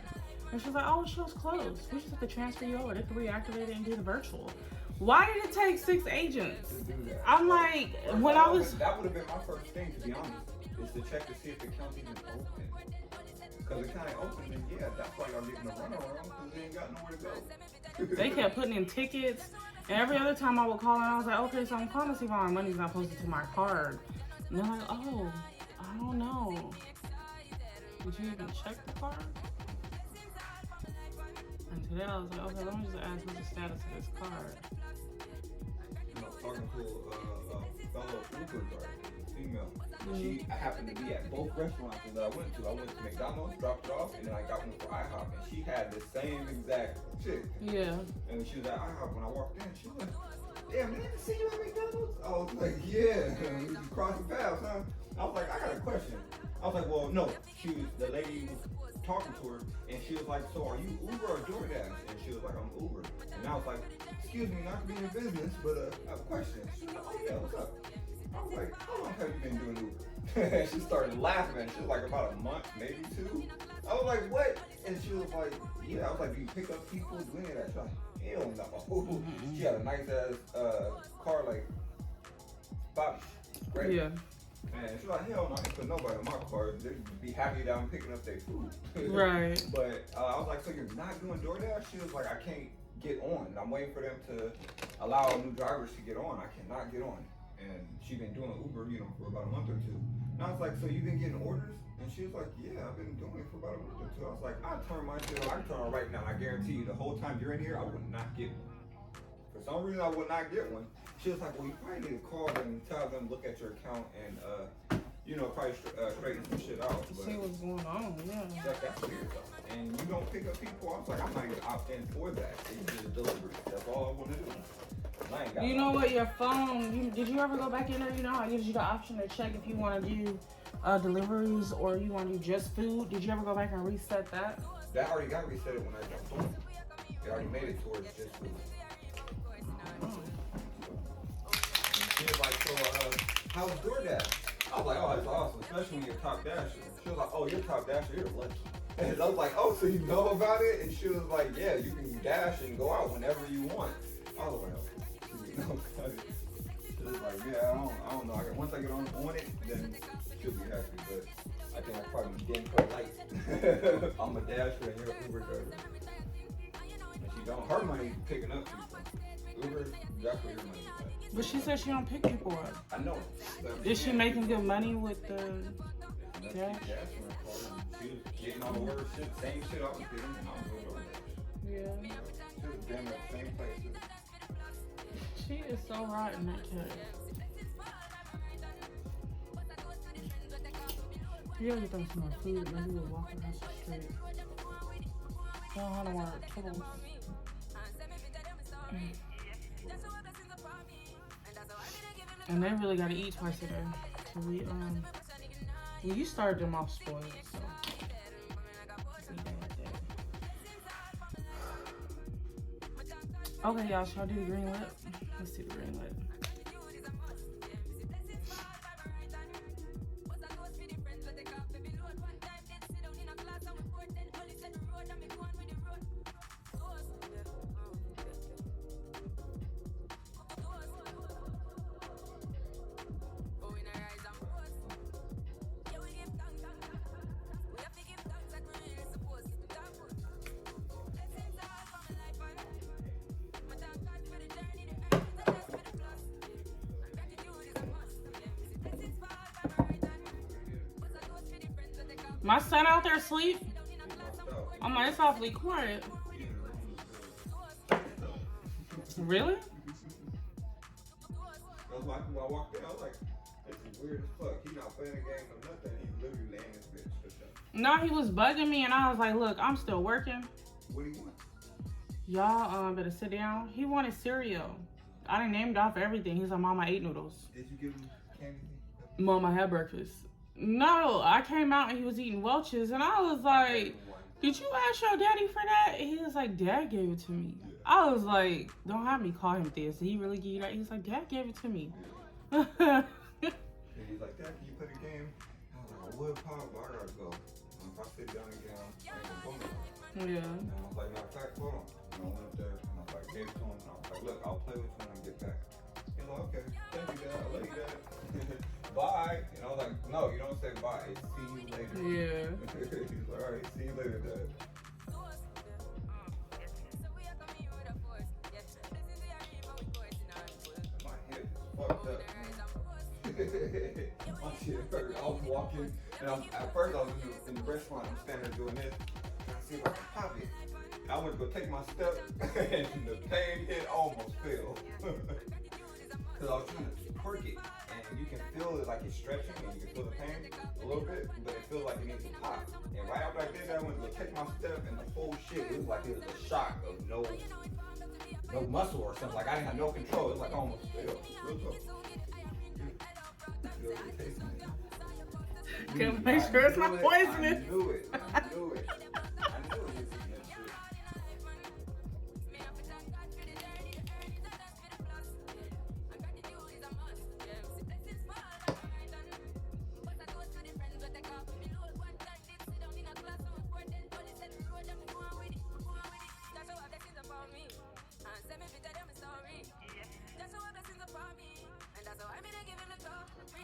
And she was like, oh, it shows closed. We just have to transfer you over. They can reactivate it and do the virtual. Why did it take 6 agents? I'm like, when I was... That would have been my first thing, to be honest, is to check to see if the account's even open. Because the account ain't open, then yeah, that's why y'all getting the runaround, because they ain't got nowhere to go. They kept putting in tickets. And every other time I would call and I was like, okay, so I'm calling to see why my money's not posted to my card. And they're like, oh, I don't know. Did you even check the card? And today I was like, okay, let me just ask what's the status of this card. No, talking to a fellow Uber driver, female. She happened to be at both restaurants that I went to. I went to McDonald's, dropped it off, and then I got one for IHOP. And she had the same exact chick. Yeah. And she was at IHOP when I walked in. She was like, damn, did I just see you at McDonald's? I was like, yeah. We just crossed paths, huh? I was like, I got a question. I was like, well, no. The lady was talking to her, and she was like, so are you Uber or DoorDash? And she was like, I'm Uber. And I was like, excuse me, not to be in business, but I have a question. She was like, oh yeah, what's up? I was like, how long have you been doing Uber? She started laughing. She was like, about a month, maybe 2. I was like, what? And she was like, yeah. I was like, do you pick up people doing that? She's like, hell no. She had a nice ass car, like Bobby. Great. Yeah. And she's like, hell no, I ain't put nobody in my car. They'd be happy that I'm picking up their food. Right. But I was like, so you're not doing DoorDash? She was like, I can't get on. I'm waiting for them to allow new drivers to get on. I cannot get on. And she's been doing Uber, for about a month or 2. And I was like, so you've been getting orders? And she was like, yeah, I've been doing it for about a month or 2. I was like, I turn my shit on. I can turn on right now. I guarantee you the whole time you're in here, I would not get one. For some reason, I would not get one. She was like, well, you probably need to call them and tell them, look at your account and, probably straighten some shit out. But see what's going on, yeah. that's weird, though. And you don't pick up people. I was like, I'm not even opt in for that. It's just delivery. That's all I want to do. You know what, your phone, did you ever go back in there? You know how it gives you the option to check if you want to do deliveries or you want to do just food. Did you ever go back and reset that? That already got reset when I jumped on. It already made it towards just food. She was like, so how's DoorDash? I was like, oh, that's awesome, especially when you're top dasher. She was like, oh, you're top dasher, you're lucky. And I was like, oh, so you know about it? And she was like, yeah, you can dash and go out whenever you want. I was like, okay. She was like, yeah, I don't know. Once I get on it, then she'll be happy. But I think I probably didn't her light. I'm a dasher and you're an Uber driver. And she don't. Her money picking up people. Uber, definitely her money. But she said she don't pick people up. I know. Is she making good money with the dash? She was getting all the orders, same shit I was getting, and I was doing DoorDash. Yeah. She was damn at the same place. She is so rotten, that cat. You gotta get them some more food. Maybe we'll walk across the street. I don't have no more tools. And they really gotta eat twice a day. So well, you started them off spoiled, so. Okay, y'all, should I do the green lip? Let's do the green lip. My son out there asleep? I'm like, it's awfully quiet. Really? That's why when I walked in, I was like, this is weird as fuck. He not playing a game or nothing. He's literally laying his bitch for sure. No, he was bugging me and I was like, look, I'm still working. What do you want? Y'all better sit down. He wanted cereal. I done named off everything. He's like, Mom, I ate noodles. Did you give him candy? Mom, I had breakfast. No, I came out and he was eating Welch's and I was like, did you ask your daddy for that? And he was like, Dad gave it to me. Yeah. I was like, don't have me call him this. Did he really give you that? He was like, Dad gave it to me. Yeah. And he's like, Dad, can you play the game? I was like, I would, Pop, but I gotta go. If I sit down again, I ain't gonna go. Yeah. And I was like, matter of fact, hold on. And I went up there and I was like, gave it to him. And I was like, look, I'll play with you when I get back. He's like, okay, thank you, Dad. I love you, Dad. Bye. And I was like, no, you don't say bye. It's see you later. Yeah. He's like, all right, see you later, Dad. My head is fucked up. My shit hurt. I was walking, and at first I was in the restaurant. I'm standing there doing this, trying to see if I can pop it. I went to go take my step, and the pain hit almost fell. because I was trying to twerk it, and you can feel it like it's stretching, and you can feel the pain a little bit, but it feels like it needs to pop. And right after I did that, I went to check my step, and the whole shit, it was like it was a shock of no muscle or something. Like I didn't have no control. It was like almost real tough. Gotta make sure it's not poisonous. I knew it. I knew it.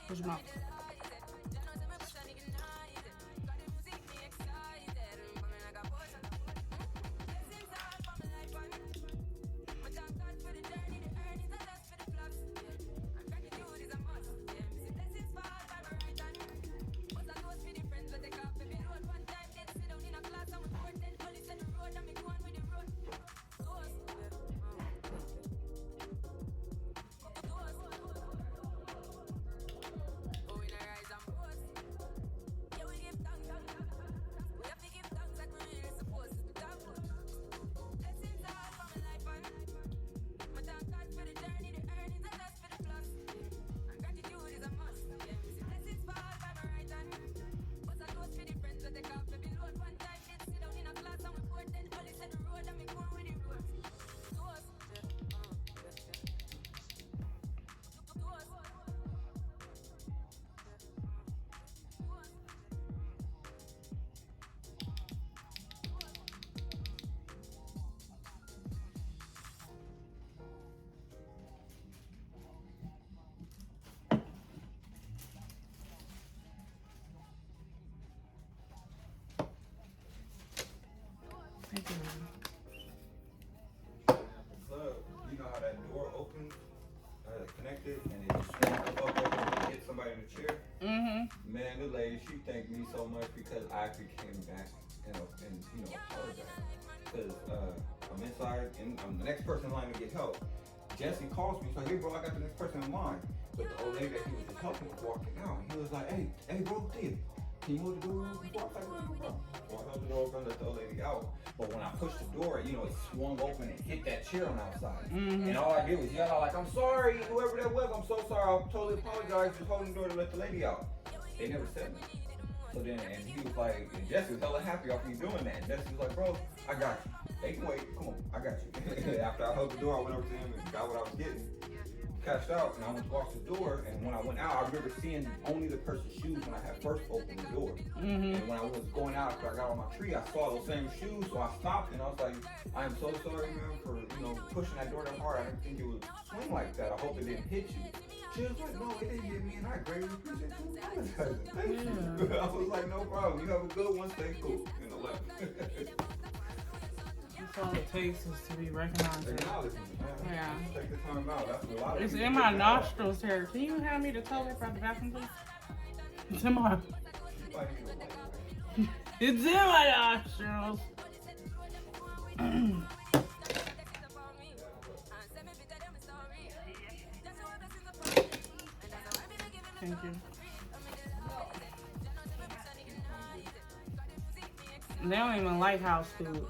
Where's your mouth? Thank you. Club, you know how that door opens, connected, and it just swings the fuck open and hit somebody in the chair? Mm-hmm. Man, the lady, she thanked me so much because I actually came back and apologized. Because I'm inside and I'm the next person in line to get help. Jesse calls me, so hey bro, I got the next person in line. But the old lady that he was just helping was walking out, and he was like, hey bro, Thea, can you hold the door open before I fight with you, bro? So I held the door open, let the old lady out. But when I pushed the door, it swung open and hit that chair on the outside. Mm-hmm. And all I did was yell out like, I'm sorry, whoever that was, I'm so sorry, I totally apologize, just holding the door to let the lady out. They never said nothing. So then, and he was like, and Jesse was hella happy after me doing that. And Jesse was like, bro, I got you. They can wait, come on, I got you. After I held the door, I went over to him and got what I was getting. Cashed out, and I went to walk the door, and when I went out, I remember seeing only the person's shoes when I had first opened the door. Mm-hmm. And when I was going out, after I got on my tree, I saw those same shoes, so I stopped, and I was like, I am so sorry, man, for, pushing that door that hard. I didn't think it would swing like that. I hope it didn't hit you. She was like, no, it didn't hit me, and I greatly appreciate you apologizing. Thank you. I was like, no problem. You have a good one, stay cool. And I left. That's all it takes is to be recognized. Acknowledgement, man. Yeah. Take the time out. That's what a lot of It's people in do. my nostrils here. Can you hand me the toilet for the bathroom, please? It's in my... It's in my nostrils. Thank you. They don't even like house food.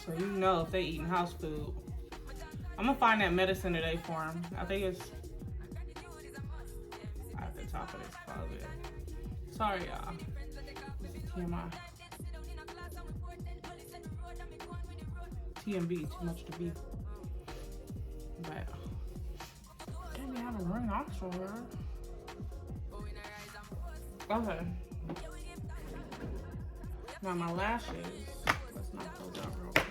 So you know if they eating house food. I'm gonna find that medicine today for them. I think it's at the top of this closet. Sorry, y'all. This is TMI. TMB, too much to be. But can't be having ring nostril here. Okay. Now my lashes. Let's knock those out real quick.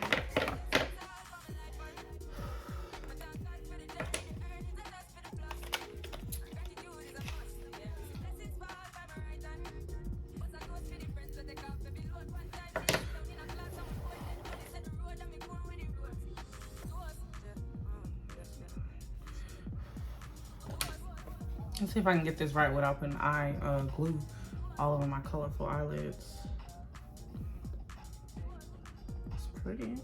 Let's see if I can get this right without putting eye glue all over my colorful eyelids. It's pretty.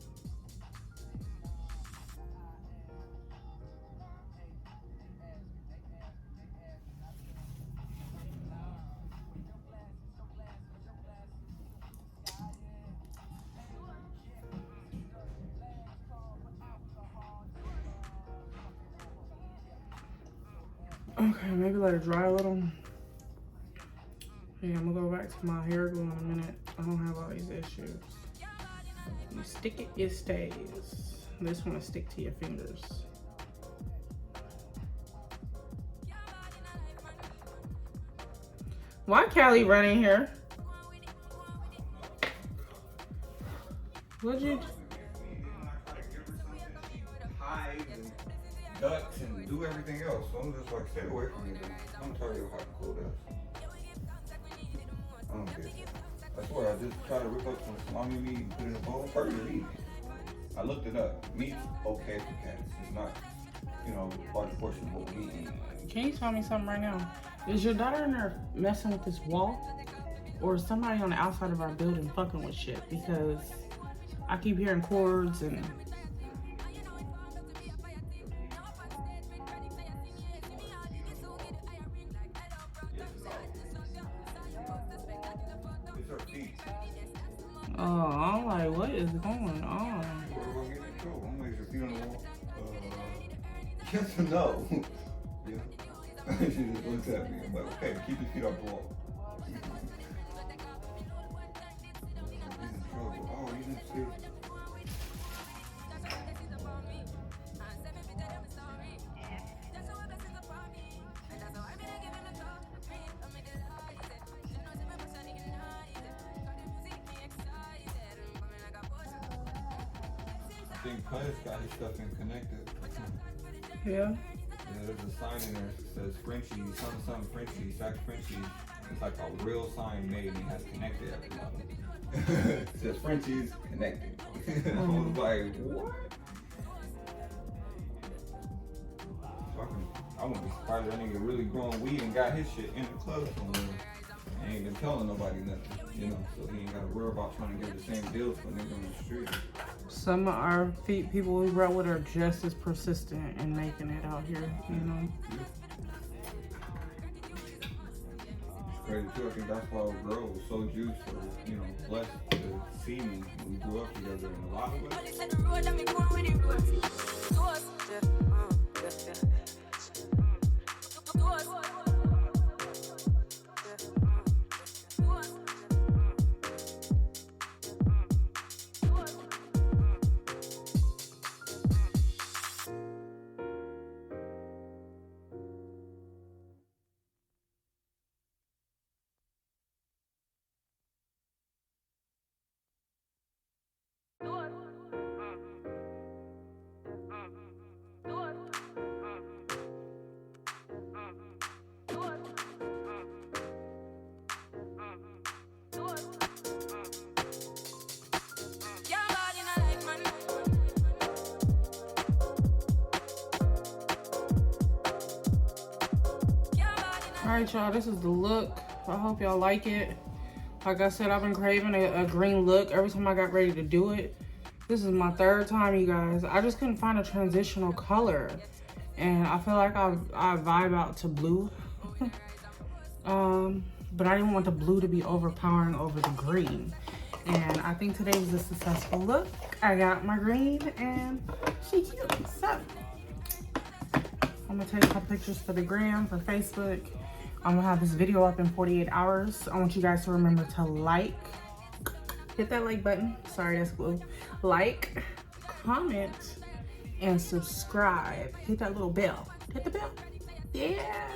Okay, maybe let it dry a little. Yeah, I'm gonna go back to my hair glue in a minute. I don't have all these issues. You stick it, it stays. This one will stick to your fingers. Why Callie running here? What'd you? Hide and ducks and do everything else. So I'm just like, stay away from me. I'm tired of how cool that is. I don't get it. That's why I just try to rip up some salami meat and put it in a bowl. First of all, I looked it up. Meat's okay for cats. It's not, you know, large portion of what we eat. Can you tell me something right now? Is your daughter in there messing with this wall? Or is somebody on the outside of our building fucking with shit? Because I keep hearing cords and... It's her feet. Oh, I'm like, what is going on? We're gonna get in trouble. I'm like, is her feet on the wall? Yes or no? Yeah. She just looks at me. I'm like, okay, keep your feet off the wall. He's in trouble. Oh, he's in serious. I think Cuz got his stuff in connected. Yeah. Yeah, there's a sign in there that says Frenchie, something Frenchie, sack Frenchie. It's like a real sign made and it has connected at the bottom. It says Frenchie's connected. I was like, what? I wouldn't be surprised that nigga really growing weed and got his shit in the club somewhere. And ain't been telling nobody nothing, you know, so he ain't gotta worry about trying to get the same deals for niggas on the street. Some of our people we run with are just as persistent in making it out here, you know. It's crazy too. I think that's why girl was so juiced or, you know, blessed to see me when we grew up together in a lot of ways. Alright y'all, this is the look. I hope y'all like it. Like I said, I've been craving a green look every time I got ready to do it. This is my third time, you guys. I just couldn't find a transitional color. And I feel like I vibe out to blue. But I didn't want the blue to be overpowering over the green. And I think today was a successful look. I got my green and she cute. So I'm gonna take a couple pictures for the gram, for Facebook. I'm gonna have this video up in 48 hours. I want you guys to remember to like, hit that like button. Sorry, that's glue. Like, comment, and subscribe. Hit that little bell. Hit the bell. Yeah.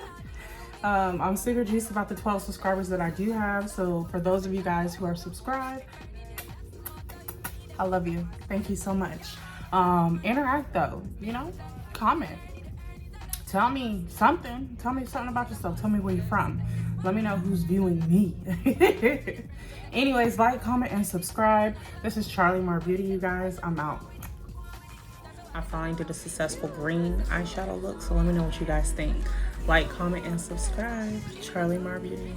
I'm super juiced about the 12 subscribers that I do have. So for those of you guys who are subscribed, I love you. Thank you so much. Interact though, you know, comment. Tell me something. Tell me something about yourself. Tell me where you're from. Let me know who's viewing me. Anyways, like, comment, and subscribe. This is Charlie Mar Beauty, you guys. I'm out. I finally did a successful green eyeshadow look, so let me know what you guys think. Like, comment, and subscribe. Charlie Mar Beauty.